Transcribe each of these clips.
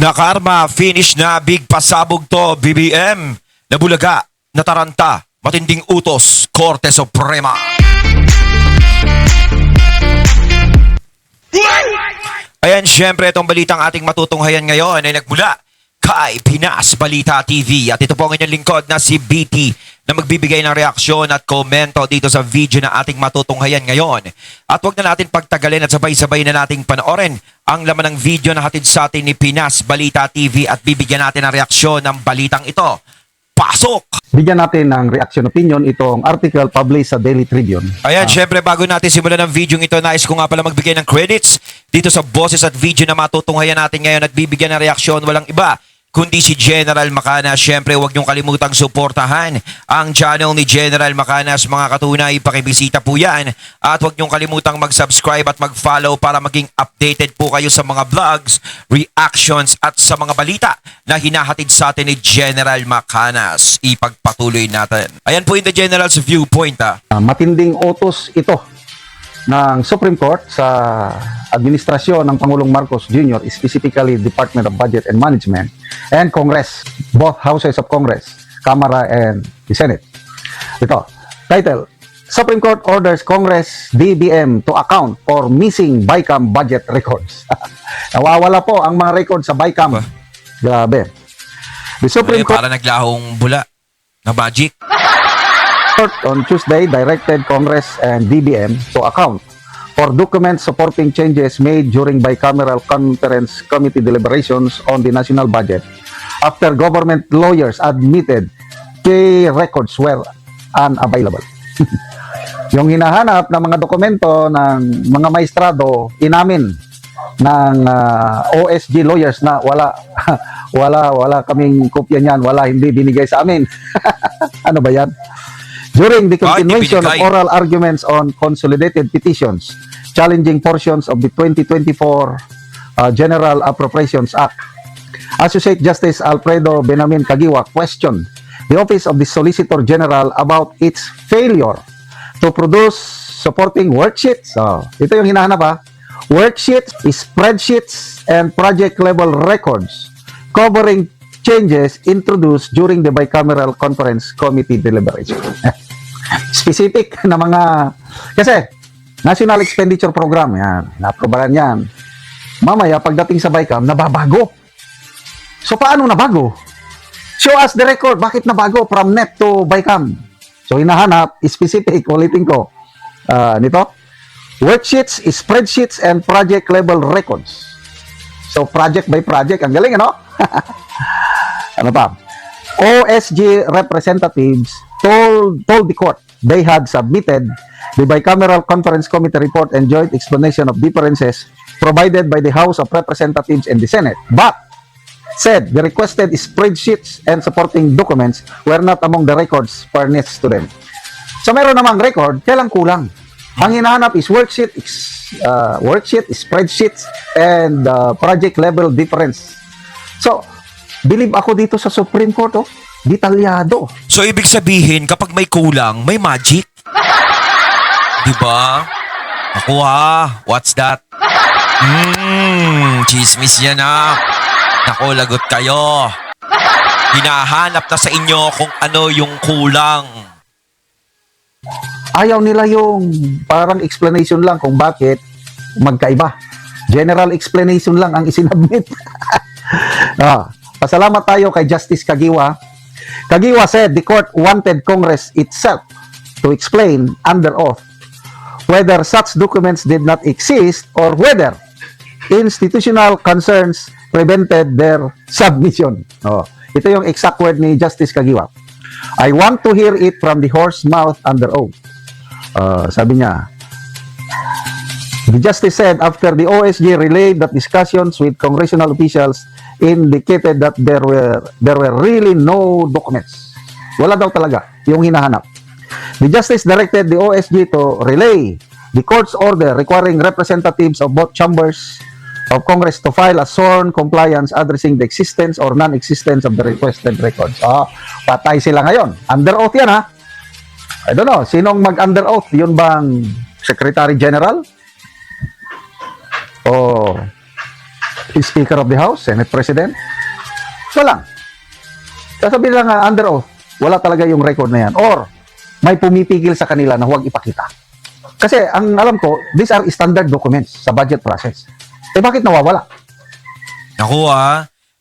Nakarma, finish na, big pasabog to, BBM. Nabulaga, nataranta, matinding utos, Korte Suprema. Ayan, syempre itong balitang ating matutunghayan ngayon ay nagmula kay Pinas Balita TV. At ito po ang inyong lingkod na si BT na magbibigay ng reaksyon at komento dito sa video na ating matutunghayan ngayon. At huwag na natin pagtagalin at sabay-sabay na nating panoorin ang laman ng video na hatid sa atin ni Pinas Balita TV at bibigyan natin ng reaksyon ng balitang ito. Pasok! Bigyan natin ng reaction opinion itong article published sa Daily Tribune. Ayan, syempre bago natin simulan ng video ito, nais ko nga pala magbigay ng credits dito sa boses at video na matutunghayan natin ngayon at bibigyan ng reaksyon walang iba kundi si General Macanas. Syempre, huwag niyong kalimutang suportahan ang channel ni General Macanas. Mga katunay, pakibisita po yan. At huwag niyong kalimutang mag-subscribe at mag-follow para maging updated po kayo sa mga vlogs, reactions at sa mga balita na hinahatid sa atin ni General Macanas. Ipagpatuloy natin. Ayan po yung the General's viewpoint. Matinding utos ito ng Supreme Court sa administrasyon ng Pangulong Marcos Jr., specifically Department of Budget and Management, and Congress, both houses of Congress, Kamara and the Senate. Ito, title, Supreme Court orders Congress DBM to account for missing BICAM budget records. Nawawala po ang mga records sa BICAM. Grabe. The Supreme Court Para naglahong bula na magic. on Tuesday directed Congress and DBM to account for documents supporting changes made during bicameral conference committee deliberations on the national budget after government lawyers admitted key records were unavailable. Yung hinahanap ng mga dokumento ng mga maestrado, inamin ng OSG lawyers na wala kaming kopya niyan, hindi binigay sa amin. Ano ba yan? During the continuation of oral arguments on consolidated petitions challenging portions of the 2024 General Appropriations Act, Associate Justice Alfredo Benamin Caguioa questioned the Office of the Solicitor General about its failure to produce supporting worksheets. Ito yung hinahanap ha. Worksheets, spreadsheets, and project-level records covering changes introduced during the bicameral conference committee deliberation. Specific na mga, kasi National Expenditure Program, yan, naprobaran yan. Mamaya, pagdating sa BICAM, nababago. So, paano nabago? Show us the record. Bakit nabago from NEP to BICAM? So, hinahanap, specific, ulitin ko, nito, worksheets, spreadsheets, and project-level records. So, project by project. Ang galing, ano? Ano pa? OSG representatives told the court they had submitted the bicameral conference committee report and joint explanation of differences provided by the House of Representatives and the Senate, but said the requested spreadsheets and supporting documents were not among the records furnished to them. So meron namang record, kailang kulang. Ang hinahanap is worksheet, spreadsheets, and project level difference. So, believe ako dito sa Supreme Court, detalyado. So, ibig sabihin, kapag may kulang, may magic. Diba? Ako what's that? Chismis yan Naku, lagot kayo. Hinahanap na sa inyo kung ano yung kulang. Ayaw nila yung parang explanation lang kung bakit magkaiba. General explanation lang ang isinabmit. Pasalamat tayo kay Justice Caguioa. Caguioa said the court wanted Congress itself to explain under oath whether such documents did not exist or whether institutional concerns prevented their submission. Ito yung exact word ni Justice Caguioa. I want to hear it from the horse's mouth under oath. Sabi niya, the justice said after the OSG relayed that discussions with congressional officials indicated that there were really no documents. Wala daw talaga yung hinahanap. The justice directed the OSG to relay the court's order requiring representatives of both chambers of Congress to file a sworn compliance addressing the existence or non-existence of the requested records. Patay sila ngayon. Under oath yan I don't know, sinong mag-under oath? Yun bang Secretary General? O Speaker of the House, Senate President. Wala. Sasabihin lang under oath, wala talaga yung record na yan. Or may pumipigil sa kanila na huwag ipakita. Kasi ang alam ko, these are standard documents sa budget process. Eh bakit nawawala? Naku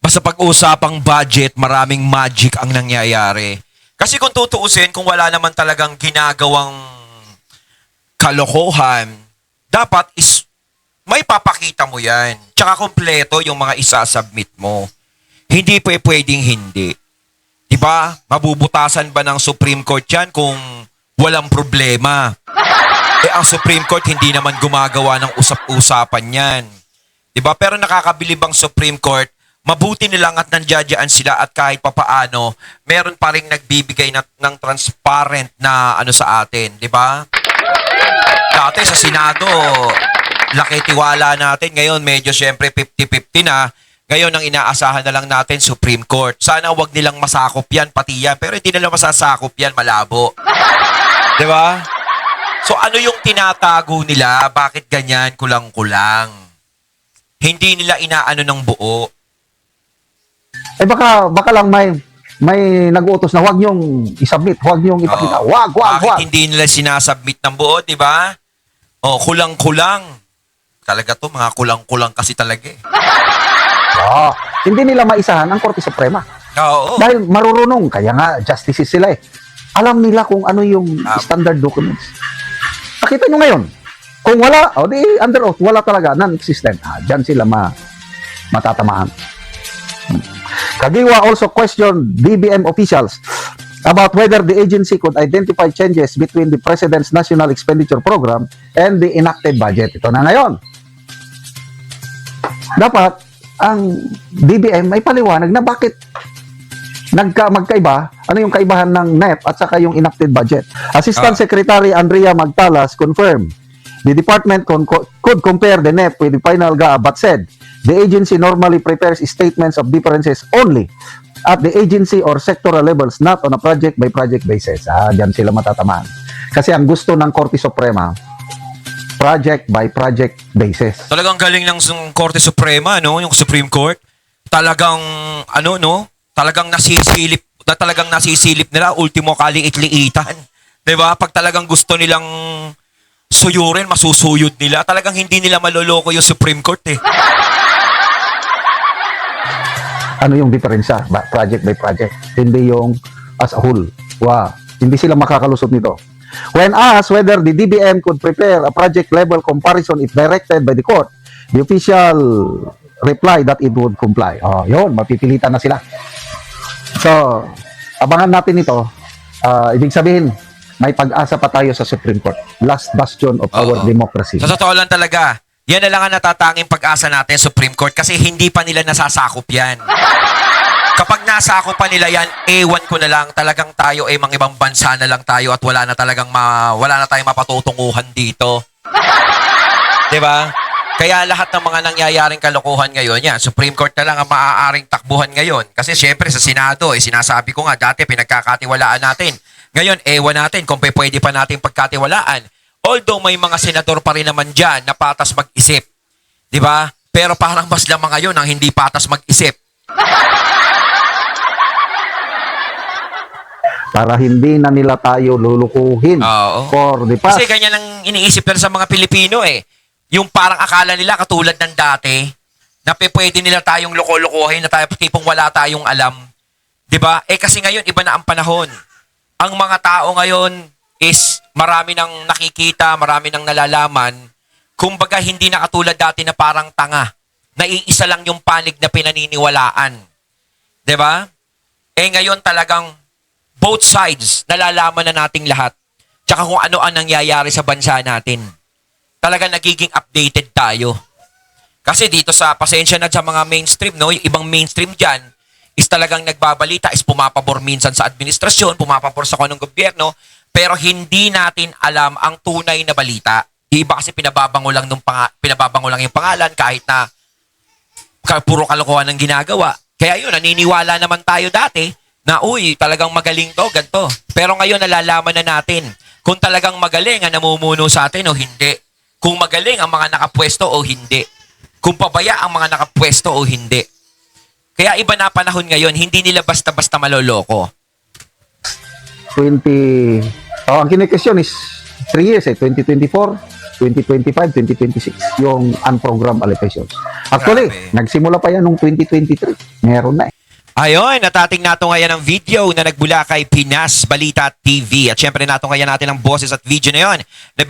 basta pag-usapang budget, maraming magic ang nangyayari. Kasi kung tutuusin, kung wala naman talagang ginagawang kalokohan, dapat is may papakita mo yan. Tsaka kompleto yung mga isasubmit mo. Hindi pwedeng hindi. Diba? Mabubutasan ba ng Supreme Court yan kung walang problema? Ang Supreme Court hindi naman gumagawa ng usap-usapan yan. Diba? Pero nakakabilib ang Supreme Court, mabuti nilang at nandiyadyaan sila at kahit papaano, meron pa rin nagbibigay ng transparent na sa atin. Diba? Dati sa Senado, laki tiwala natin. Ngayon, medyo syempre 50-50 na. Ngayon, ang inaasahan na lang natin, Supreme Court. Sana wag nilang masakop yan, pati yan. Pero hindi nila masasakop yan, malabo. Diba? So, ano yung tinatago nila? Bakit ganyan, kulang-kulang? Hindi nila inaano ng buo. Eh baka lang may nag-utos na huwag niyong isubmit, huwag niyong ipakita. Wag. Bakit hindi nila sinasubmit ng buo, di ba? Kulang-kulang. Talaga to, mga kulang-kulang kasi talaga eh. Hindi nila maisahan ang Korte Suprema. Oo. Dahil marurunong, kaya nga justices sila eh. Alam nila kung ano yung standard documents. Nakita nyo ngayon, kung wala, di under oath, wala talaga, non-existent. Diyan sila matatamaan. Kagiwa also questioned DBM officials about whether the agency could identify changes between the President's National Expenditure Program and the enacted budget. Ito na ngayon. Dapat, ang DBM ay paliwanag na bakit magkaiba, ano yung kaibahan ng NEP at saka yung enacted budget. Assistant Secretary Andrea Magtalas confirmed the department could compare the NEP with the final GAA but said the agency normally prepares statements of differences only at the agency or sectoral levels, not on a project-by-project basis. Diyan sila matatamaan. Kasi ang gusto ng Korte Suprema, project-by-project basis. Talagang galing ng Korte Suprema, no? Yung Supreme Court. Talagang, talagang nasisilip nila, ultimo kaliit-liitan. Diba? Pag talagang gusto nilang suyurin, masusuyod nila. Talagang hindi nila maloloko yung Supreme Court eh. Ano yung diferensya? Project by project. Hindi yung as a whole. Hindi sila makakalusot nito. When asked whether the DBM could prepare a project-level comparison if directed by the court, the official replied that it would comply. Yun, mapipilitan na sila. So, abangan natin ito. Ibig sabihin, may pag-asa pa tayo sa Supreme Court. Last bastion of our democracy. Sa totoo lang talaga, yan na lang ang natatanging pag-asa natin, Supreme Court, kasi hindi pa nila nasasakop yan. Kapag nasakop pa nila yan, ewan ko na lang, talagang tayo ay mga ibang bansa na lang tayo at wala na tayong mapatutunguhan dito. 'Di ba? Kaya lahat ng mga nangyayaring kalokohan ngayon, yan, Supreme Court na lang ang maaaring takbuhan ngayon. Kasi syempre sa Senado, sinasabi ko nga, dati pinagkakatiwalaan natin. Ngayon, ewan natin kung pwede pa natin pagkatiwalaan. Although may mga senador pa rin naman dyan na patas mag-isip. 'Di ba? Pero parang mas lamang ngayon ang hindi patas mag-isip. Para hindi na nila tayo lulukuhin for the past. Kasi ganyan ang iniisip nila sa mga Pilipino eh. Yung parang akala nila katulad ng dati, na pwede nila tayong loko-lokohin, na tayo tipong wala tayong alam. 'Di ba? Kasi ngayon, iba na ang panahon. Ang mga tao ngayon is marami nang nakikita, marami nang nalalaman. Kumbaga, hindi na katulad dati na parang tanga. Naiisa lang yung panig na pinaniniwalaan. 'Di ba? Ngayon talagang both sides, nalalaman na nating lahat. Tsaka kung ano ang nangyayari sa bansa natin. Talaga nagiging updated tayo. Kasi dito sa, pasensya na sa mga mainstream, no? Yung ibang mainstream dyan, is talagang nagbabalita, is pumapabor minsan sa administrasyon, pumapabor sa kanong gobyerno, pero hindi natin alam ang tunay na balita. Iba kasi pinababango lang yung pangalan kahit na puro kalokohan ang ginagawa. Kaya yun, naniniwala naman tayo dati na, talagang magaling to, ganito. Pero ngayon, nalalaman na natin kung talagang magaling ang namumuno sa atin o hindi. Kung magaling ang mga nakapwesto o hindi. kung pabaya ang mga nakapwesto o hindi. Kaya iba na panahon ngayon, hindi nila basta-basta maloloko. 20, ang kine-question is 3 years 2024, 2025, 2026 yung unprogrammed allocations. Actually, Grabe. nagsimula pa yan nung 2023. Meron na eh. Ayun, natating natunghayan ng video na nagbula kay Pinas Balita TV. At syempre natunghayan natin ang boses at video na yon na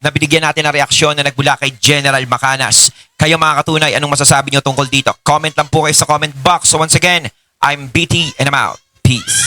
binigyan natin ng reaksyon na nagbula kay General Macanas. Kayo mga katunay, anong masasabi nyo tungkol dito? Comment lang po kayo sa comment box. So once again, I'm BT and I'm out. Peace.